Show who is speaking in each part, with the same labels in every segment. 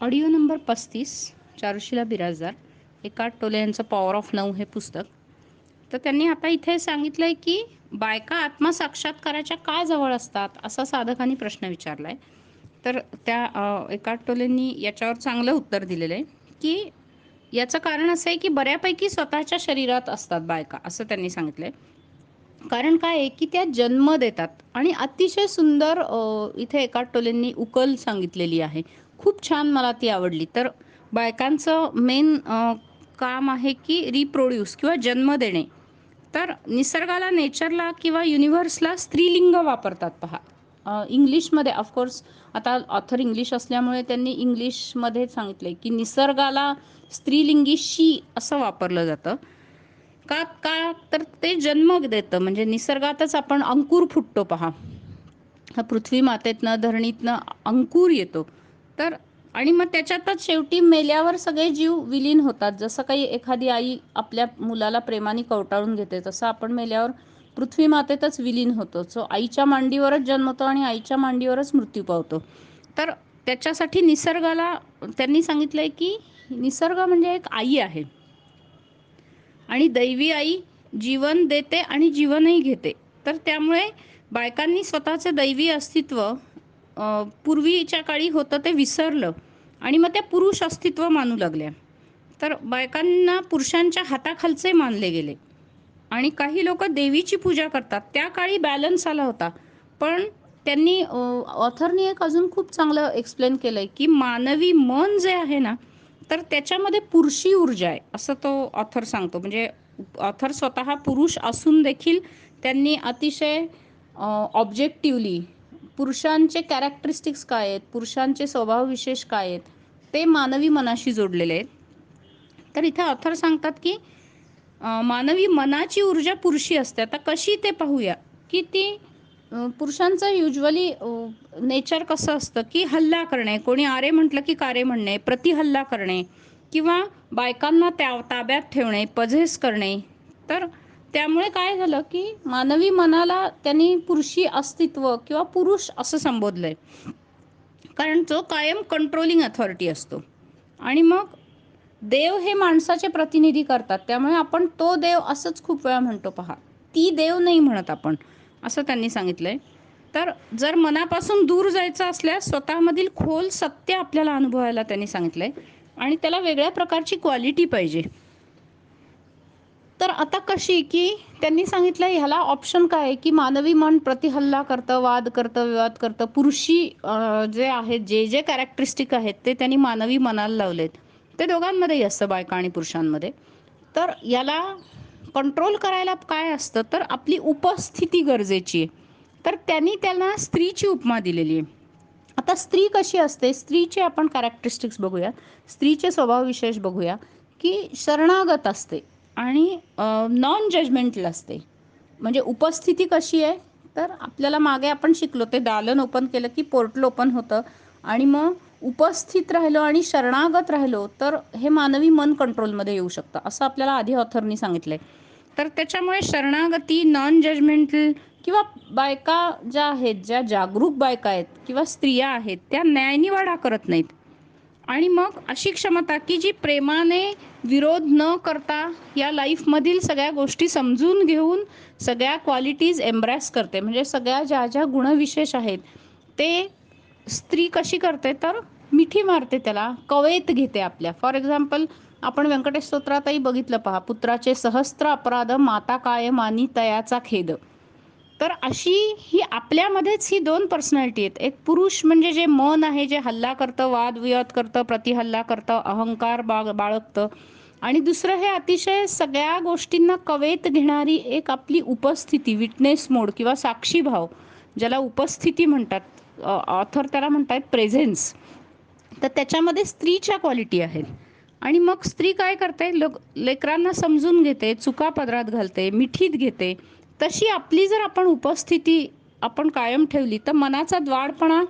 Speaker 1: Audio number 35, Charushila Birajdar, Eckhart टोले यांचं power of now हे पुस्तक. तर त्यांनी आता इथे सांगितलं आहे की बायका आत्मसाक्षात्काराच्या का जवळ असतात, असा साधकांनी प्रश्न विचारला आहे. तर त्या एकार्ट टोलेंनी याच्यावर चांगलं उत्तर दिलेलं आहे की याचं कारण असं आहे की बऱ्यापैकी स्वतःच्या शरीरात असतात बायका, असं त्यांनी सांगितलं आहे. कारण काय आहे की त्या जन्म देतात आणि अतिशय सुंदर इथे एकार्ट टोलेंनी उकल सांगितलेली आहे. खूप छान मला ती आवडली. तर बायकांचं मेन काम आहे की रिप्रोड्यूस किंवा जन्म देणे. तर निसर्गाला, नेचरला किंवा युनिव्हर्सला स्त्रीलिंग वापरतात पहा. इंग्लिशमध्ये ऑफकोर्स आता ऑथर इंग्लिश असल्यामुळे त्यांनी इंग्लिशमध्ये सांगितलं की निसर्गाला स्त्रीलिंगी शी असं वापरलं जातं. का का तर ते जन्म देतं, म्हणजे निसर्गातच आपण अंकुर फुटतो पहा. हा पृथ्वी मातेतनं, धरणीतनं अंकुर येतो. तर आणि मग त्याच्यातच शेवटी मेल्यावर सगळे जीव विलीन होतात. जसं काही एखादी आई आपल्या मुलाला प्रेमाने कवटाळून घेते, तसं आपण मेल्यावर पृथ्वी मातेतच विलीन होतो. सो आईच्या मांडीवरच जन्मतो आणि आईच्या मांडीवरच मृत्यू पावतो. तर त्याच्यासाठी निसर्गाला त्यांनी सांगितलं आहे की निसर्ग म्हणजे एक आई आहे आणि दैवी आई जीवन देते आणि जीवनही घेते. तर त्यामुळे बायकांनी स्वतःचं दैवी अस्तित्व पूर्वीच्या काळी होतं ते विसरलं आणि मग त्या पुरुष अस्तित्व मानू लागल्या. तर बायकांना पुरुषांच्या हाताखालचे मानले गेले आणि काही लोक देवीची पूजा करतात. त्या काळी बॅलन्स आला होता, पण त्यांनी ऑथरनी एक अजून खूप चांगलं एक्सप्लेन केलं आहे की मानवी मन जे आहे ना, तर त्याच्यामध्ये पुरुषी ऊर्जा आहे, असं तो ऑथर सांगतो. म्हणजे ऑथर स्वतः पुरुष असून देखील त्यांनी अतिशय ऑब्जेक्टिव्हली पुरुषांचे कॅरेक्टरिस्टिक्स काय आहेत, पुरुषांचे स्वभाव विशेष काय आहेत, ते मानवी मनाशी जोडलेले आहेत. तर इथे ऑथर सांगतात की मानवी मनाची ऊर्जा पुरुषी असते. आता कशी ते पाहूया की ती पुरुषांचं युजली नेचर कसं असतं की हल्ला करणे, कोणी आरे म्हटलं की कारे म्हणणे, प्रतिहल्ला करणे किंवा बायकांना ताब्यात ठेवणे, पझेस करणे. तर त्यामुळे काय झालं की मानवी मनाला त्यांनी पुरुषी अस्तित्व किंवा पुरुष असं संबोधलंय, कारण जो कायम कंट्रोलिंग अथॉरिटी असतो. आणि मग देव हे माणसाचे प्रतिनिधी करतात, त्यामुळे आपण तो देव असंच खूप वेळा म्हणतो पहा. ती देव नाही म्हणत आपण, असं त्यांनी सांगितलंय. तर जर मनापासून दूर जायचं असल्यास स्वतःमधील खोल सत्य आपल्याला अनुभवायला त्यांनी सांगितलंय आणि त्याला वेगळ्या प्रकारची क्वालिटी पाहिजे. तर आता कशी की त्यांनी सांगितलं ह्याला ऑप्शन काय आहे की मानवी मन प्रतिहल्ला करतं, वाद करतं, विवाद करतं. पुरुषी जे आहेत, जे जे कॅरेक्टरिस्टिक आहेत ते त्यांनी मानवी मनाला लावलेत. ते दोघांमध्येही असतं, बायका आणि पुरुषांमध्ये. तर याला कंट्रोल करायला काय असतं, तर आपली उपस्थिती गरजेची आहे. तर त्यांनी त्यांना स्त्रीची उपमा दिलेली आहे. आता स्त्री कशी असते, स्त्रीचे आपण कॅरेक्टरिस्टिक्स बघूया, स्त्रीचे स्वभाव विशेष बघूया की शरणागत असते आणि नॉन जजमेंटल असते. म्हणजे उपस्थिती कशी आहे, तर आपल्याला मागे आपण शिकलो, ते दालन ओपन केलं की पोर्टल ओपन होतं आणि मग उपस्थित राहिलो आणि शरणागत राहिलो तर हे मानवी मन कंट्रोलमध्ये येऊ शकतं, असं आपल्याला आधी ऑथरनी सांगितलं आहे. तर त्याच्यामुळे शरणागती, नॉन जजमेंटल किंवा बायका ज्या आहेत, ज्या जागरूक बायका आहेत किंवा स्त्रिया आहेत, त्या न्यायनिवाडा करत नाहीत. आणि मग अशी क्षमता की जी प्रेमाने विरोध न करता या लाईफमधील सगळ्या गोष्टी समजून घेऊन सगळ्या क्वालिटीज एम्ब्रॅस करते. म्हणजे सगळ्या ज्या ज्या गुणविशेष आहेत ते स्त्री कशी करते, तर मिठी मारते, त्याला कवेत घेते आपल्या. फॉर एक्झाम्पल आपण व्यंकटेश स्तोत्रातही बघितलं पहा, पुत्राचे सहस्त्र अपराध माता काय मानी तयाचा खेद. तर अशी ही आपल्यामध्येच ही दोन पर्सनॅलिटी आहेत. एक पुरुष म्हणजे जे मन आहे, जे हल्ला करतं, वादविवाद करतं, प्रतिहल्ला करतं, अहंकार बाळगतं. आणि दुसरं हे अतिशय सगळ्या गोष्टींना कवेत घेणारी एक आपली उपस्थिती, विटनेस मोड किंवा साक्षीभाव, ज्याला उपस्थिती म्हणतात. ऑथर त्याला म्हणतात प्रेझेन्स. तर त्याच्यामध्ये स्त्रीच्या क्वालिटी आहेत. आणि मग स्त्री काय करते, लेकरांना समजून घेते, चुका पदरात घालते, मिठीत घेते. तशी आपली जर आपण उपस्थिती आपण कायम ठेवली तर मनाचा द्वाडपणा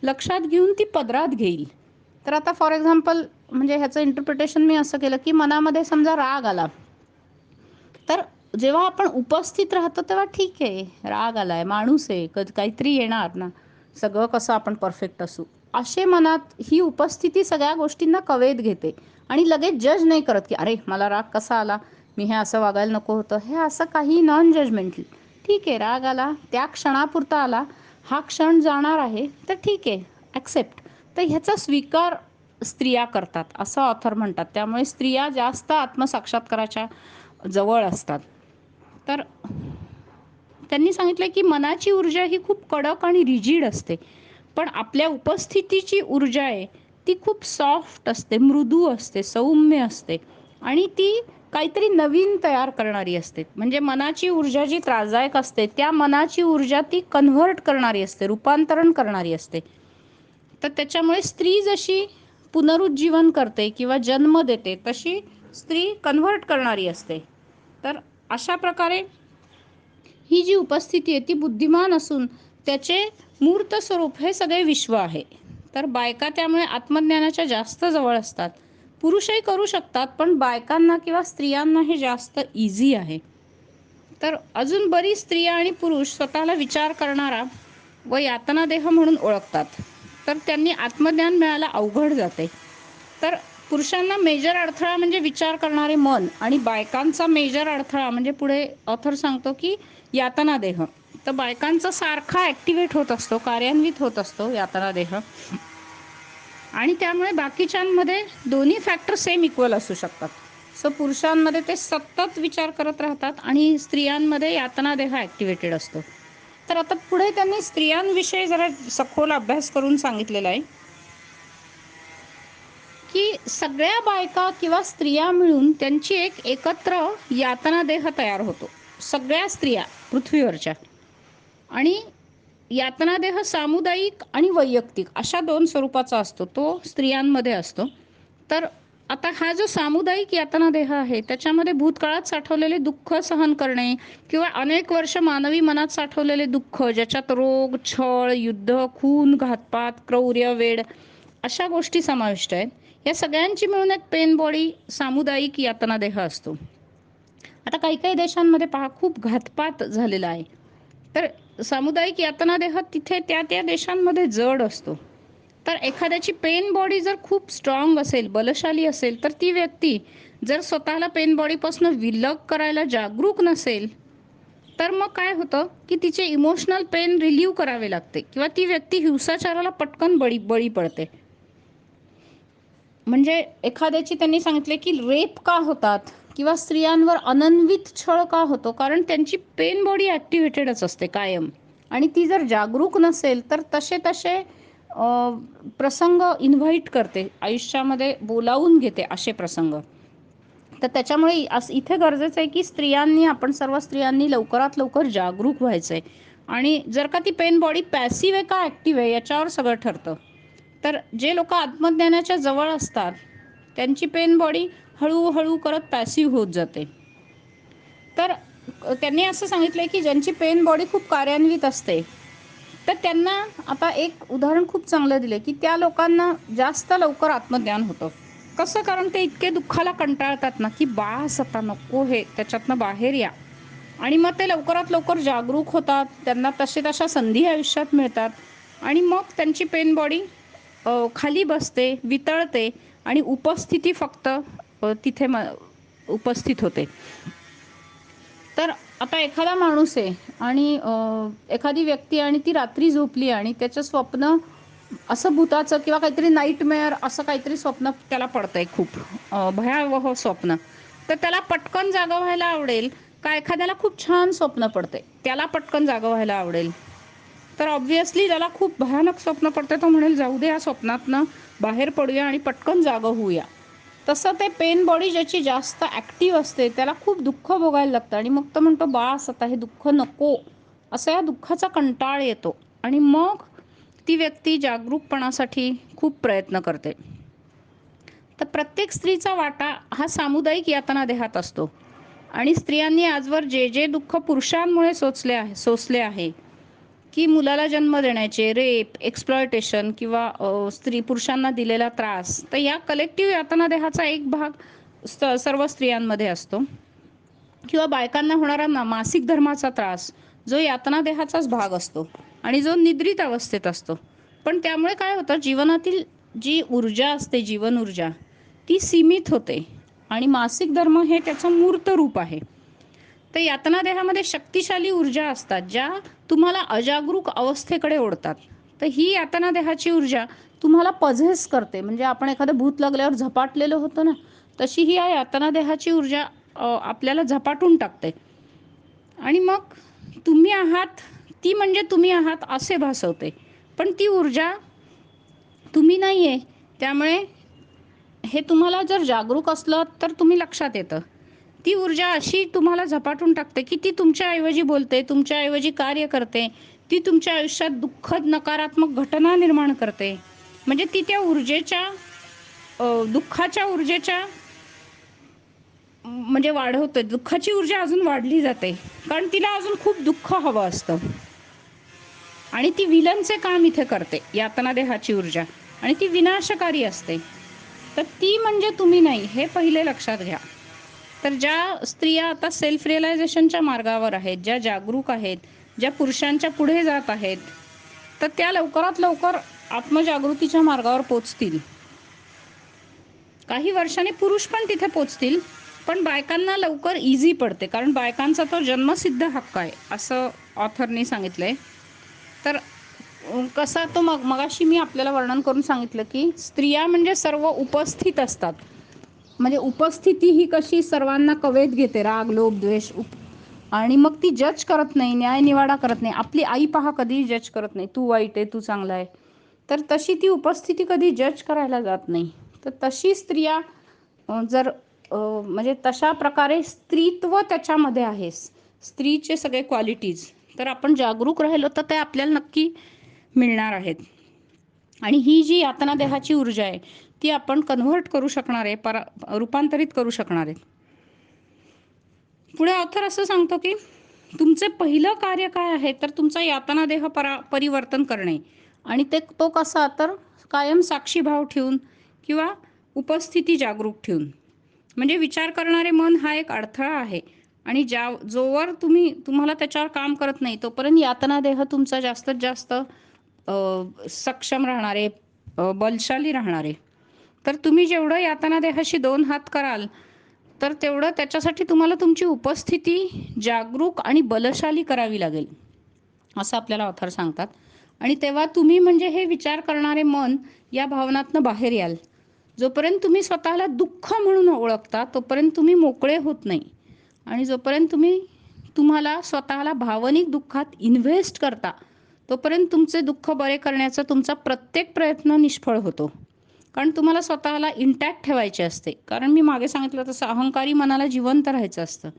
Speaker 1: लक्षात घेऊन ती पदरात घेईल. तर आता फॉर एक्झाम्पल म्हणजे ह्याचं इंटरप्रिटेशन मी असं केलं की मनामध्ये समजा राग आला, तर जेव्हा आपण उपस्थित राहतो तेव्हा ठीक आहे, राग आलाय, माणूस आहे, काहीतरी येणार ना, सगळं कसं आपण परफेक्ट असू. असे मनात ही उपस्थिती सगळ्या गोष्टींना कवेत घेते आणि लगेच जज नाही करत की अरे मला राग कसा आला, मी हे असं वागायला नको होतं. हे असं काही नॉन जजमेंटल, ठीक आहे राग आला त्या क्षणापुरता आला, हा क्षण जाणार आहे तर ठीक आहे, ॲक्सेप्ट. तर ह्याचा स्वीकार स्त्रिया करतात असं ऑथर म्हणतात. त्यामुळे स्त्रिया जास्त आत्मसाक्षात्काराच्या जवळ असतात. तर त्यांनी सांगितलं की मनाची ऊर्जा ही खूप कडक आणि रिजिड असते, पण आपल्या उपस्थितीची ऊर्जा आहे ती खूप सॉफ्ट असते, मृदू असते, सौम्य असते आणि ती काहीतरी नवीन तयार करणारी असते. म्हणजे मनाची ऊर्जा जी त्रासदायक असते त्या मनाची ऊर्जा ती कन्व्हर्ट करणारी असते, रूपांतरण करणारी असते. तर त्याच्यामुळे स्त्री जशी पुनरुज्जीवन करते किंवा जन्म देते तशी स्त्री कन्व्हर्ट करणारी असते. तर अशा प्रकारे ही जी उपस्थिती आहे ती बुद्धिमान असून त्याचे मूर्त स्वरूप हे सगळे विश्व आहे. तर बायका त्यामुळे आत्मज्ञानाच्या जास्त जवळ असतात. पुरुषही करू शकतात, पण बायकांना किंवा स्त्रियांना हे जास्त इझी आहे. तर अजून बरीच स्त्रिया आणि पुरुष स्वतःला विचार करणारा व यातना देह म्हणून ओळखतात. तर त्यांनी आत्मज्ञान मिळायला अवघड जाते. तर पुरुषांना मेजर अडथळा म्हणजे विचार करणारे मन आणि बायकांचा मेजर अडथळा म्हणजे पुढे ऑथर सांगतो की यातना देह. तर बायकांचा सारखा ॲक्टिवेट होत असतो, कार्यान्वित होत असतो यातना देह आणि त्यामुळे बाकीच्यांमध्ये दोन्ही फॅक्टर सेम इक्वल असू शकतात. सो पुरुषांमध्ये ते सतत विचार करत राहतात आणि स्त्रियांमध्ये यातना देह ॲक्टिवेटेड असतो. तर आता पुढे त्यांनी स्त्रियांविषयी जरा सखोल अभ्यास करून सांगितलेला आहे की सगळ्या बायका किंवा स्त्रिया मिळून त्यांची एक एकत्र यातना देह तयार होतो. सगळ्या स्त्रिया पृथ्वीवरच्या. आणि यातना देह सामुदायिक आणि वैयक्तिक अशा दोन स्वरूपाचा असतो, तो स्त्रियांमध्ये असतो. तर आता हा जो सामुदायिक यातना देह आहे त्याच्यामध्ये भूतकाळात साठवलेले दुःख सहन करणे किंवा अनेक वर्ष मानवी मनात साठवलेले दुःख, ज्याच्यात रोग, छळ, युद्ध, खून, घातपात, क्रौर्य, वेड अशा गोष्टी समाविष्ट आहेत. या सगळ्यांची मिळून एक पेन बॉडी सामुदायिक यातना देह असतो. आता काही काही देशांमध्ये पहा खूप घातपात झालेला आहे. तर सामुदायिक यातना देह तिथे त्या त्या देशांमध्ये जड असतो. तर एखाद्याची पेन बॉडी जर खूप स्ट्रॉंग असेल, बलशाली असेल, तर ती व्यक्ती जर स्वतःला पेन बॉडीपासून विलग करायला जागरूक नसेल, तर मग काय होतं की तिचे इमोशनल पेन रिलीव्ह करावे लागते किंवा ती व्यक्ती हिंसाचाराला पटकन बळी पडते. म्हणजे एखाद्याची त्यांनी सांगितले की रेप का होतात किंवा स्त्रियांवर अनन्वित छळ का होतो, कारण त्यांची पेन बॉडी ॲक्टिव्हेटेडच असते कायम आणि ती जर जागरूक नसेल तर तसे तसे प्रसंग इन्व्हाइट करते, आयुष्यामध्ये बोलावून घेते असे प्रसंग. तर त्याच्यामुळे इथे गरजेचं आहे की स्त्रियांनी, आपण सर्व स्त्रियांनी लवकरात लवकर जागरूक व्हायचं आहे. आणि जर का ती पेन बॉडी पॅसिव्ह आहे का ॲक्टिव्ह आहे याच्यावर सगळं ठरतं. तर जे लोक आत्मज्ञानाच्या जवळ असतात त्यांची पेन बॉडी हळूहळू करत पॅसिव्ह होत जाते. तर त्यांनी असं सांगितलं की ज्यांची पेन बॉडी खूप कार्यान्वित असते तर त्यांना आता एक उदाहरण खूप चांगलं दिलं की त्या लोकांना जास्त लवकर आत्मज्ञान होतं. कसं? कारण ते इतके दुःखाला कंटाळतात ना की बास आता नको, हे त्याच्यातनं बाहेर या. आणि मग ते लवकरात लवकर जागरूक होतात, त्यांना तशा संधी आयुष्यात मिळतात आणि मग त्यांची पेन बॉडी खाली बसते, वितळते आणि उपस्थिती फक्त तिथे उपस्थित होते. तर आता एखादा माणूस आहे आणि एखादी व्यक्ती आणि ती रात्री झोपली आणि त्याचं स्वप्न असं भूताचं किंवा काहीतरी नाईटमेअर असं काहीतरी स्वप्न त्याला पडतंय, खूप भयावह स्वप्न. तर त्याला पटकन जागा व्हायला आवडेल का एखाद्याला खूप छान स्वप्न पडते त्याला पटकन जागा व्हायला आवडेल? तर ऑब्व्हियसली ज्याला खूप भयानक स्वप्न पडते तो म्हणेल जाऊ दे, या स्वप्नातनं बाहेर पडूया आणि पटकन जागा होऊया. तसं ते पेन बॉडी ज्याची जास्त ॲक्टिव्ह असते त्याला खूप दुःख भोगायला लागतं आणि मग तो म्हणतो बास आता हे दुःख नको, असं या दुःखाचा कंटाळ येतो आणि मग ती व्यक्ती जागरूकपणासाठी खूप प्रयत्न करते. तर प्रत्येक स्त्रीचा वाटा हा सामुदायिक यातना देहात असतो आणि स्त्रियांनी आजवर जे जे दुःख पुरुषांमुळे सोसले आहे की मुलाला जन्म देण्याचे, रेप, एक्सप्लॉयटेशन किंवा पुरुषांना दिलेला त्रास, तर या कलेक्टिव्ह यातना देहाचा एक भाग सर्व स्त्रियांमध्ये असतो. किंवा बायकांना होणारा मासिक धर्माचा त्रास जो यातना देहाचाच भाग असतो आणि जो निद्रित अवस्थेत असतो. पण त्यामुळे काय होतं, जीवनातील जी ऊर्जा असते, जीवन ऊर्जा, ती सीमित होते आणि मासिक धर्म हे त्याचं मूर्त रूप आहे. तर यातना देहामध्ये शक्तिशाली ऊर्जा असतात, ज्या तुम्हाला अजागरूक अवस्थेकडे ओढतात. तर ही यातना देहाची ऊर्जा तुम्हाला पझेस करते. म्हणजे आपण एखादं भूत लागल्यावर झपाटलेलं होतं ना, तशी ही या यातना देहाची ऊर्जा आपल्याला झपाटून टाकते. आणि मग तुम्ही आहात, ती म्हणजे तुम्ही आहात असे भासवते. पण ती ऊर्जा तुम्ही नाही आहे. त्यामुळे हे तुम्हाला जर जागरूक असलं तर तुम्ही लक्षात येतं. ती ऊर्जा अशी तुम्हाला झपाटून टाकते की ती तुमच्याऐवजी बोलते, तुमच्याऐवजी कार्य करते. ती तुमच्या आयुष्यात दुःखद नकारात्मक घटना निर्माण करते. म्हणजे ती त्या ऊर्जेच्या दुःखाच्या ऊर्जेच्या म्हणजे वाढवते. दुःखाची ऊर्जा अजून वाढली जाते. कारण तिला अजून खूप दुःख हवं असतं. आणि ती विलनचे काम इथे करते, यातना देहाची ऊर्जा. आणि ती विनाशकारी असते. तर ती म्हणजे तुम्ही नाही, हे पहिले लक्षात घ्या. तर ज्या स्त्रिया आता सेल्फ रिअलायझेशनच्या मार्गावर आहेत, ज्या जागरूक आहेत, ज्या पुरुषांच्या पुढे जात आहेत, तर त्या लवकरात लवकर आत्मजागृतीच्या मार्गावर पोचतील. काही वर्षांनी पुरुष पण तिथे पोचतील, पण बायकांना लवकर इझी पडते, कारण बायकांचा तो जन्मसिद्ध हक्क आहे, असं ऑथरनी सांगितलंय. तर कसा तो मगाशी मी आपल्याला वर्णन करून सांगितलं की स्त्रिया म्हणजे सर्व उपस्थित असतात. म्हणजे उपस्थिती ही कशी सर्वांना कवेत घेते, राग, लोभ, द्वेष, आणि मग ती जज करत नाही, न्याय निवाडा करत नाही. आपली आई पहा कधी जज करत नाही, तू वाईट आहे, तू चांगला आहे. तर तशी ती उपस्थिती कधी जज करायला जात नाही. तर तशी स्त्रिया जर म्हणजे तशा प्रकारे स्त्रीत्व त्याच्यामध्ये आहे, स्त्रीचे सगळे क्वालिटीज, तर आपण जागरूक राहिलो तर ते आपल्याला नक्की मिळणार आहेत. आणि ही जी यातना देहाची ऊर्जा आहे ती आपण कन्व्हर्ट करू शकणार आहे, रूपांतरित करू शकणार आहे. पुढे ऑथर असं सांगतो की तुमचे पहिलं कार्य काय आहे, तर तुमचा यातना देह परिवर्तन करणे. आणि तो कसा, तर कायम साक्षीभाव ठेवून किंवा उपस्थिती जागरूक ठेवून. म्हणजे विचार करणारे मन हा एक अडथळा आहे आणि जोवर तुम्हाला त्याच्यावर काम करत नाही तोपर्यंत यातना देह तुमचा जास्तीत जास्त सक्षम राहणारे, बलशाली राहणारे. तर तुम्ही जेवढं यातना देहाशी 2 हात कराल तर तेवढं त्याच्यासाठी तुम्हाला तुमची उपस्थिती जागरूक आणि बलशाली करावी लागेल, असं आपल्याला ऑथर सांगतात. आणि तेव्हा तुम्ही म्हणजे हे विचार करणारे मन या भावनातनं बाहेर याल. जोपर्यंत तुम्ही स्वतःला दुःख म्हणून ओळखता तोपर्यंत तुम्ही मोकळे होत नाही. आणि जोपर्यंत तुम्हाला स्वतःला भावनिक दुःखात इन्व्हेस्ट करता तोपर्यंत तुमचे दुःख बरे करण्याचा तुमचा प्रत्येक प्रयत्न निष्फळ होतो. कारण तुम्हाला स्वतःला इंटॅक्ट ठेवायचे असते. कारण मी मागे सांगितलं तसं अहंकारी मनाला जिवंत राहायचं असतं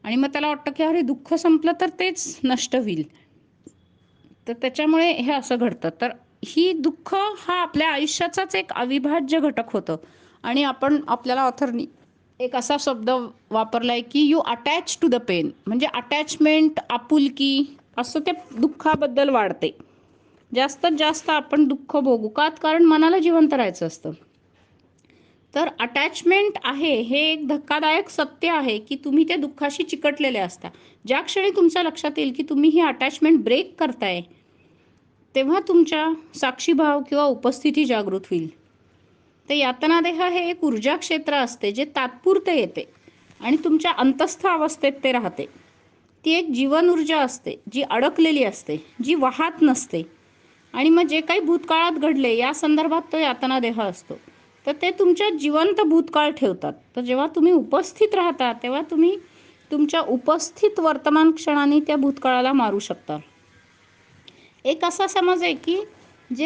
Speaker 1: आणि मग त्याला वाटतं की अरे दुःख संपलं तर तेच नष्ट होईल. तर त्याच्यामुळे हे असं घडतं. तर ही दुःख हा आपल्या आयुष्याचाच एक अविभाज्य घटक होतं. आणि आपल्याला ऑथरनी एक असा शब्द वापरलाय की you attach to the pen. म्हणजे अटॅचमेंट, आपुलकी असं त्या दुःखाबद्दल वाढते. जास्तीत जास्त आपण दुःख भोगू का, कारण मनाला जिवंत राहायचं असतं. तर अटॅचमेंट आहे हे एक धक्कादायक सत्य आहे की तुम्ही त्या दुःखाशी चिकटलेले असता. ज्या क्षणी तुमच्या लक्षात येईल की तुम्ही ही अटॅचमेंट ब्रेक करताय तेव्हा तुमच्या साक्षीभाव किंवा उपस्थिती जागृत होईल. तर यातना देह हे एक ऊर्जा क्षेत्र असते जे तात्पुरते येते आणि तुमच्या अंतस्थ अवस्थेत ते राहते. ती एक जीवन ऊर्जा असते जी अडकलेली असते, जी वाहत नसते. आणि मग जे काही भूतकाळात घडले या संदर्भात तो यातना देह असतो. तर ते तुमच्या जिवंत भूतकाळ ठेवतात. तर जेव्हा तुम्ही उपस्थित राहता तेव्हा तुम्ही तुमच्या उपस्थित वर्तमान क्षणाने त्या भूतकाळाला मारू शकता. एक असा समज आहे की